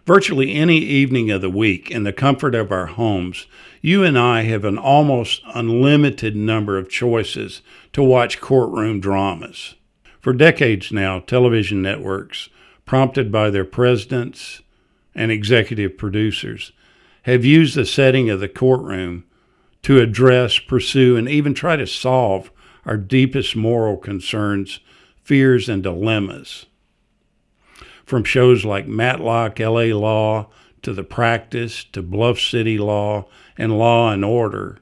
Virtually any evening of the week, in the comfort of our homes, you and I have an almost unlimited number of choices to watch courtroom dramas. For decades now, television networks, prompted by their presidents and executive producers, have used the setting of the courtroom to address, pursue, and even try to solve our deepest moral concerns, fears, and dilemmas. From shows like Matlock, L.A. Law, to The Practice, to Bluff City Law, and Law and Order,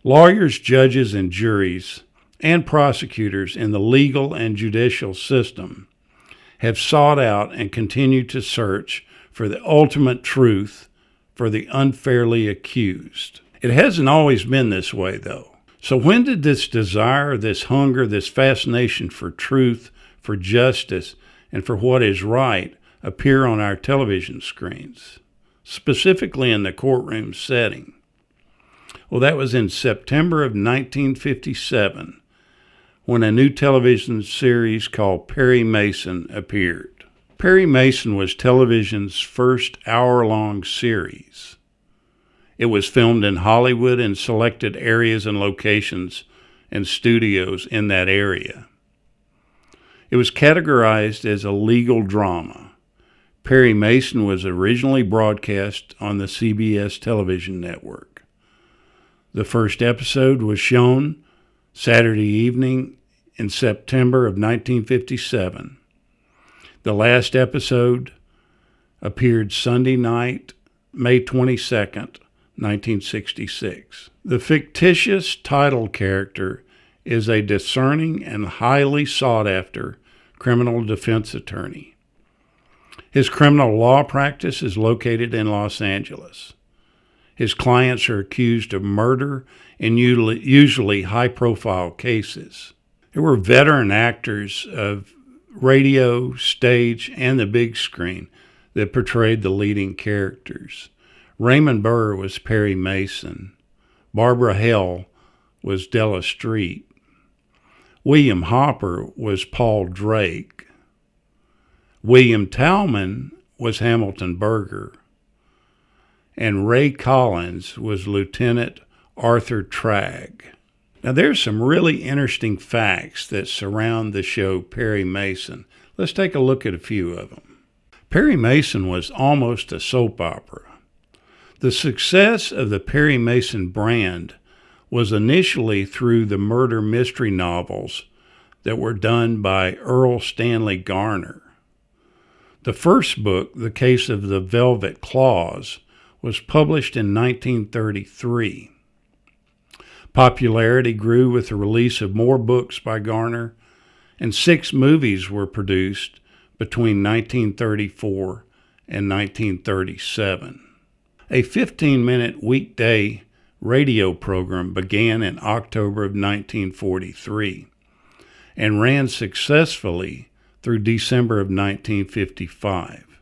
lawyers, judges, and juries, and prosecutors in the legal and judicial system have sought out and continue to search for the ultimate truth for the unfairly accused. It hasn't always been this way, though. So when did this desire, this hunger, this fascination for truth, for justice, and for what is right appear on our television screens, specifically in the courtroom setting? Well, that was in September of 1957, when a new television series called Perry Mason appeared. Perry Mason was television's first hour-long series. It was filmed in Hollywood and selected areas and locations and studios in that area. It was categorized as a legal drama. Perry Mason was originally broadcast on the CBS television network. The first episode was shown Saturday evening in September of 1957. The last episode appeared Sunday night, May 22nd, 1966. The fictitious title character is a discerning and highly sought-after criminal defense attorney. His criminal law practice is located in Los Angeles. His clients are accused of murder in usually high-profile cases. There were veteran actors of radio, stage, and the big screen that portrayed the leading characters. Raymond Burr was Perry Mason. Barbara Hale was Della Street. William Hopper was Paul Drake. William Talman was Hamilton Berger. And Ray Collins was Lieutenant Arthur Tragg. Now, there's some really interesting facts that surround the show Perry Mason. Let's take a look at a few of them. Perry Mason was almost a soap opera. The success of the Perry Mason brand was initially through the murder mystery novels that were done by Earl Stanley Garner. The first book, The Case of the Velvet Claws, was published in 1933. Popularity grew with the release of more books by Garner, and 6 movies were produced between 1934 and 1937. A 15-minute weekday radio program began in October of 1943 and ran successfully through December of 1955.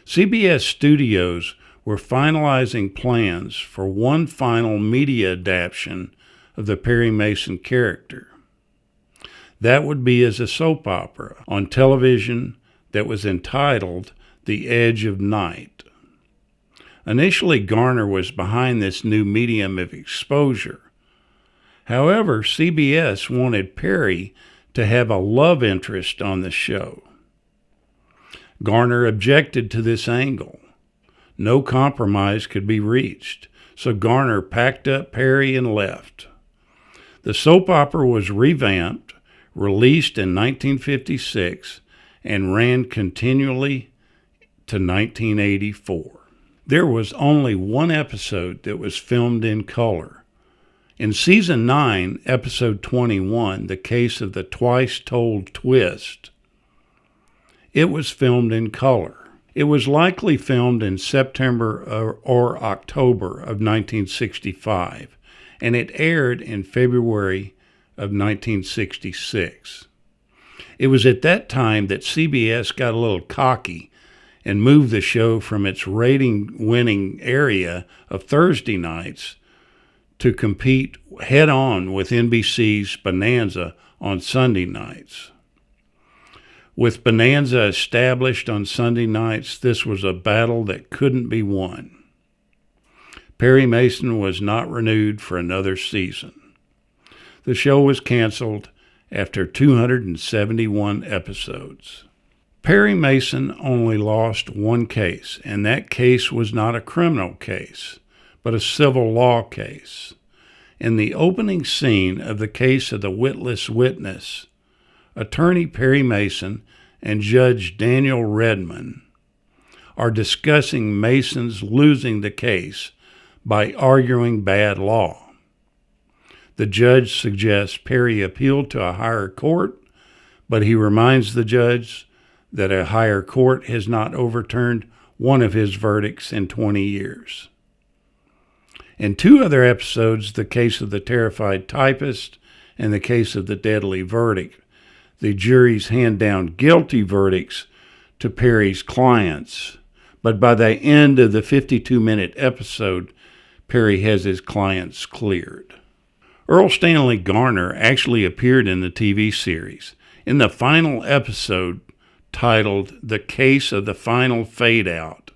CBS Studios were finalizing plans for one final media adaptation of the Perry Mason character. That would be as a soap opera on television that was entitled The Edge of Night. Initially, Garner was behind this new medium of exposure. However, CBS wanted Perry to have a love interest on the show. Garner objected to this angle. No compromise could be reached, so Garner packed up Perry and left. The soap opera was revamped, released in 1956, and ran continually to 1984. There was only one episode that was filmed in color. In Season 9, Episode 21, The Case of the Twice Told Twist, it was filmed in color. It was likely filmed in September or October of 1965, and it aired in February of 1966. It was at that time that CBS got a little cocky and moved the show from its rating-winning area of Thursday nights to compete head-on with NBC's Bonanza on Sunday nights. With Bonanza established on Sunday nights, this was a battle that couldn't be won. Perry Mason was not renewed for another season. The show was canceled after 271 episodes. Perry Mason only lost one case, and that case was not a criminal case, but a civil law case. In the opening scene of the case of the witless witness, attorney Perry Mason and Judge Daniel Redman are discussing Mason's losing the case by arguing bad law. The judge suggests Perry appeal to a higher court, but he reminds the judge that a higher court has not overturned one of his verdicts in 20 years. In two other episodes, the case of the terrified typist and the case of the deadly verdict, the juries hand down guilty verdicts to Perry's clients, but by the end of the 52-minute episode, Perry has his clients cleared. Earl Stanley Garner actually appeared in the TV series. In the final episode, titled The Case of the Final Fade Out,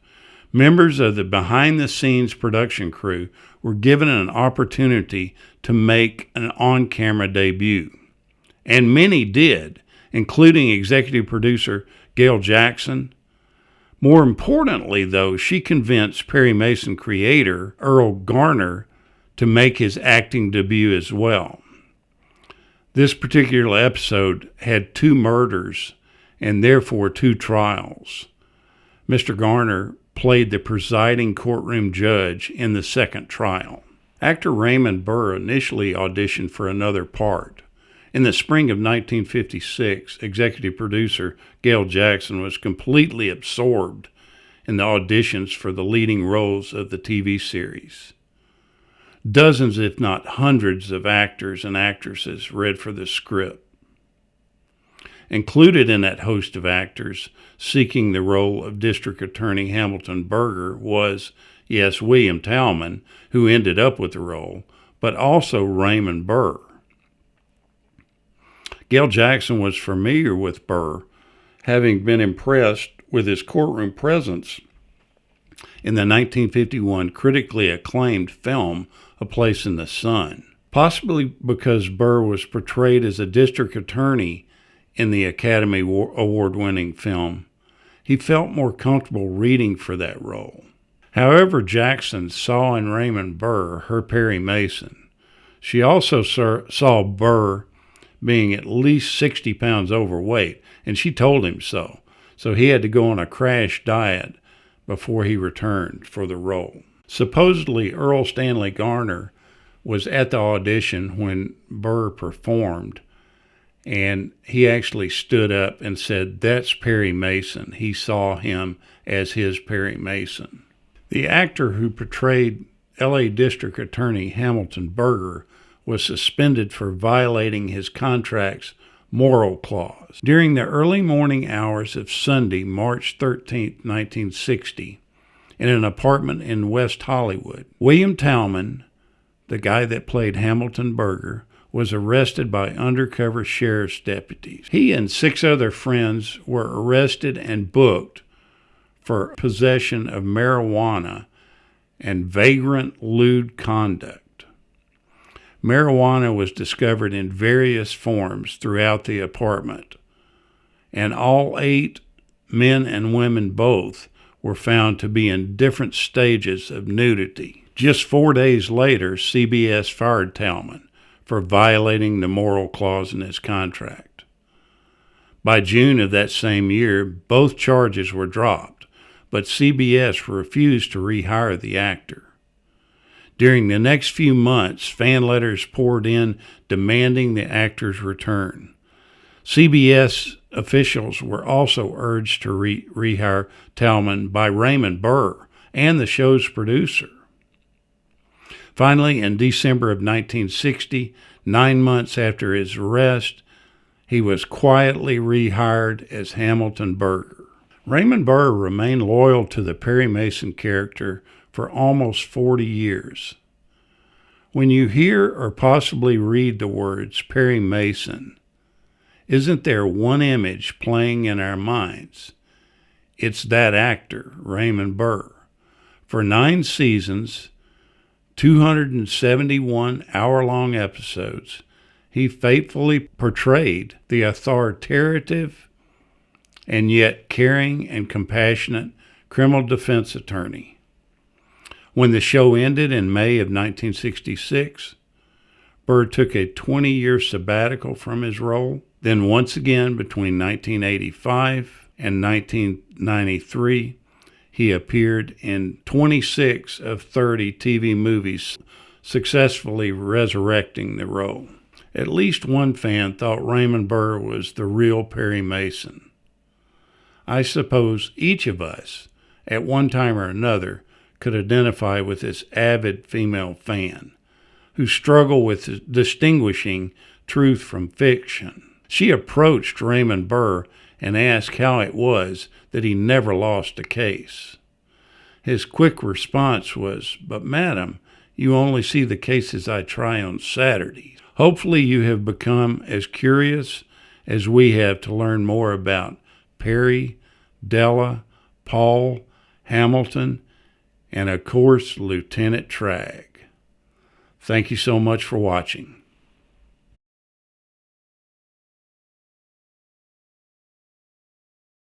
members of the behind-the-scenes production crew were given an opportunity to make an on-camera debut. And many did, including executive producer Gail Jackson. More importantly, though, she convinced Perry Mason creator Earl Garner to make his acting debut as well. This particular episode had 2 murders and therefore 2 trials. Mr. Garner played the presiding courtroom judge in the second trial. Actor Raymond Burr initially auditioned for another part. In the spring of 1956, executive producer Gail Jackson was completely absorbed in the auditions for the leading roles of the TV series. Dozens, if not hundreds, of actors and actresses read for the script. Included in that host of actors seeking the role of District Attorney Hamilton Berger was, yes, William Talman, who ended up with the role, but also Raymond Burr. Gail Jackson was familiar with Burr, having been impressed with his courtroom presence in the 1951 critically acclaimed film A Place in the Sun. Possibly because Burr was portrayed as a district attorney in the Academy Award-winning film, he felt more comfortable reading for that role. However, Jackson saw in Raymond Burr her Perry Mason. She also saw Burr being at least 60 pounds overweight, and she told him so. So he had to go on a crash diet before he returned for the role. Supposedly, Earl Stanley Garner was at the audition when Burr performed, and he actually stood up and said, "That's Perry Mason." He saw him as his Perry Mason. The actor who portrayed L.A. District Attorney Hamilton Berger was suspended for violating his contract's moral clause. During the early morning hours of Sunday, March 13, 1960, in an apartment in West Hollywood, William Talman, the guy that played Hamilton Berger, was arrested by undercover sheriff's deputies. He and 6 other friends were arrested and booked for possession of marijuana and vagrant lewd conduct. Marijuana was discovered in various forms throughout the apartment, and all 8, men and women both, were found to be in different stages of nudity. Just 4 days later, CBS fired Talman for violating the moral clause in his contract. By June of that same year, both charges were dropped, but CBS refused to rehire the actor. During the next few months, fan letters poured in demanding the actor's return. CBS officials were also urged to rehire Talman by Raymond Burr and the show's producer. Finally, in December of 1960, 9 months after his arrest, he was quietly rehired as Hamilton Berger. Raymond Burr remained loyal to the Perry Mason character for almost 40 years. When you hear or possibly read the words Perry Mason, Isn't there one image playing in our minds? It's that actor, Raymond Burr. For 9 seasons, 271 hour-long episodes, he faithfully portrayed the authoritative and yet caring and compassionate criminal defense attorney. When the show ended in May of 1966, Burr took a 20-year sabbatical from his role. Then once again, between 1985 and 1993, he appeared in 26 of 30 TV movies, successfully resurrecting the role. At least one fan thought Raymond Burr was the real Perry Mason. I suppose each of us, at one time or another, could identify with this avid female fan who struggled with distinguishing truth from fiction. She approached Raymond Burr and asked how it was that he never lost a case. His quick response was, "But madam, you only see the cases I try on Saturdays." Hopefully you have become as curious as we have to learn more about Perry, Della, Paul, Hamilton, and of course, Lieutenant Tragg. Thank you so much for watching.